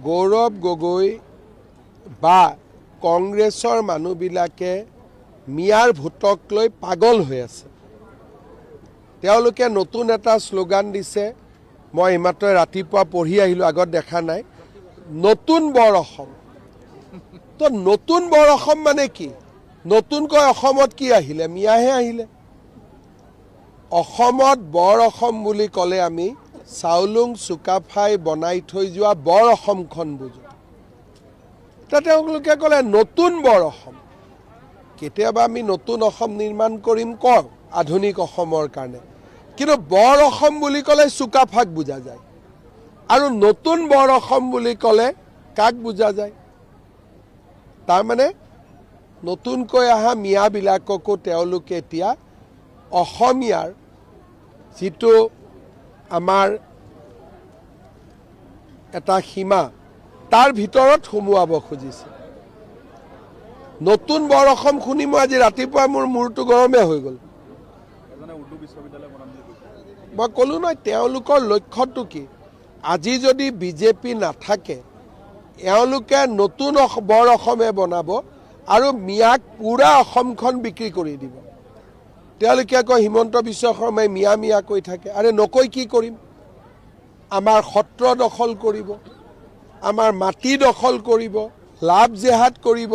গৌৰৱ গগৈ বা কংগ্ৰেছৰ মানুহবিলাকে মিয়াৰ ভোটক লৈ পাগল হৈ আছে। তেওঁলোকে নতুন এটা শ্লোগান দিছে, মই এইমাত্ৰ ৰাতিপুৱা পঢ়ি আহিলোঁ, আগত দেখা নাই, নতুন বৰ অসম। তো নতুন বৰ অসম মানে কি? নতুনকৈ অসমত কি আহিলে? মিয়াহে আহিলে। অসমত বৰ অসম বুলি ক'লে আমি চাউলুং চুকাফাই বনাই থৈ যোৱা বৰ অসমখন বুজোঁ। এতিয়া তেওঁলোকে ক'লে নতুন বৰ অসম। কেতিয়াবা আমি নতুন অসম নিৰ্মাণ কৰিম কওঁ আধুনিক অসমৰ কাৰণে, কিন্তু বৰ অসম বুলি ক'লে চুকাফাক বুজা যায়, আৰু নতুন বৰ অসম বুলি ক'লে কাক বুজা যায়? তাৰমানে নতুনকৈ অহা মিয়াবিলাককো তেওঁলোকে এতিয়া অসমীয়াৰ যিটো আমাৰ এটা সীমা তাৰ ভিতৰত সোমোৱাব খুজিছে। নতুন বৰ অসম শুনি মই আজি ৰাতিপুৱা মোৰ মূৰটো গৰমে হৈ গ'ল। মই ক'লোঁ নহয়, তেওঁলোকৰ লক্ষ্যটো কি? আজি যদি বিজেপি নাথাকে, এওঁলোকে নতুন বৰ অসমে বনাব আৰু মিয়াক পুৰা অসমখন বিক্ৰী কৰি দিব। তেওঁলোকে কয় হিমন্ত বিশ্ব শৰ্মাই মিয়া মিয়া কৈ থাকে। আৰে নকৈ কি কৰিম? আমাৰ সত্ৰ দখল কৰিব, আমাৰ মাটি দখল কৰিব, লাভ জেহাদ কৰিব,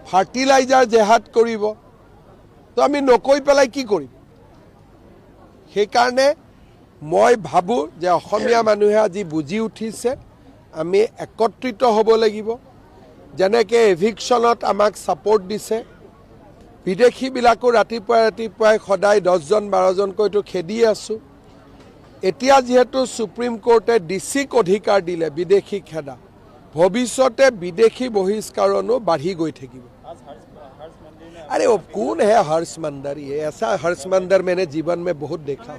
ফাৰ্টিলাইজাৰ জেহাদ কৰিব। তো আমি নকৈ পেলাই কি কৰিম? সেইকাৰণে মই ভাবোঁ যে অসমীয়া মানুহে আজি বুজি উঠিছে, আমি একত্ৰিত হ'ব লাগিব। যেনেকৈ এভিকশ্যনত আমাক ছাপৰ্ট দিছে, বিদেশীবিলাকো ৰাতিপুৱাই সদায় 10জন 12জনকৈতো খেদি আছোঁ। এতিয়া যিহেতু সুপ্ৰিম কোৰ্টে ডিচিক অধিকাৰ দিলে বিদেশী খেদা, ভৱিষ্যতে বিদেশী বহিষ্কৰণো বাঢ়ি গৈ থাকিব। अरे वो कौन है हर्ष मंदर? ये ऐसा हर्ष मंदर मैंने जीवन में बहुत देखा।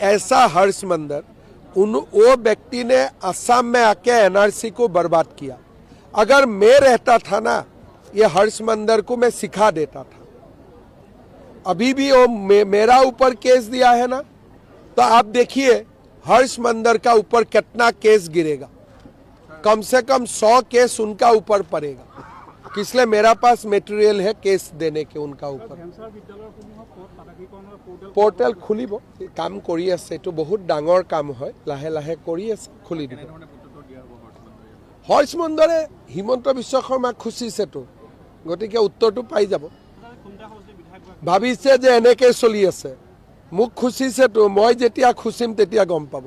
ऐसा हर्ष मंदर वो व्यक्ति ने असम में आके एनआरसी को बर्बाद किया। अगर मैं रहता था ना, ये हर्ष मंदर को मैं सिखा देता था। अभी भी वो मेरा ऊपर केस दिया है ना, तो आप देखिए हर्ष मंदर का ऊपर कितना केस गिरेगा। कम से कम 100 केस उनका ऊपर पड़ेगा, इसलिए मेरा पास मटेरियल है केस देने के उनका ऊपर। पोर्टल खुलिब, काम करी আছে, एटु बहुत डांगर काम है, लाहे लाहे करी আছে, खुली দিব। हर्ष मंदरे हिमंत विश्व शर्मा खुचिছেতো, গতিকে উত্তৰটো পাই যাব। ভাবিছে যে এনেকৈ চলি আছে, মোক খুচিছেতো, মই যেতিয়া খুচিম তেতিয়া গম পাব।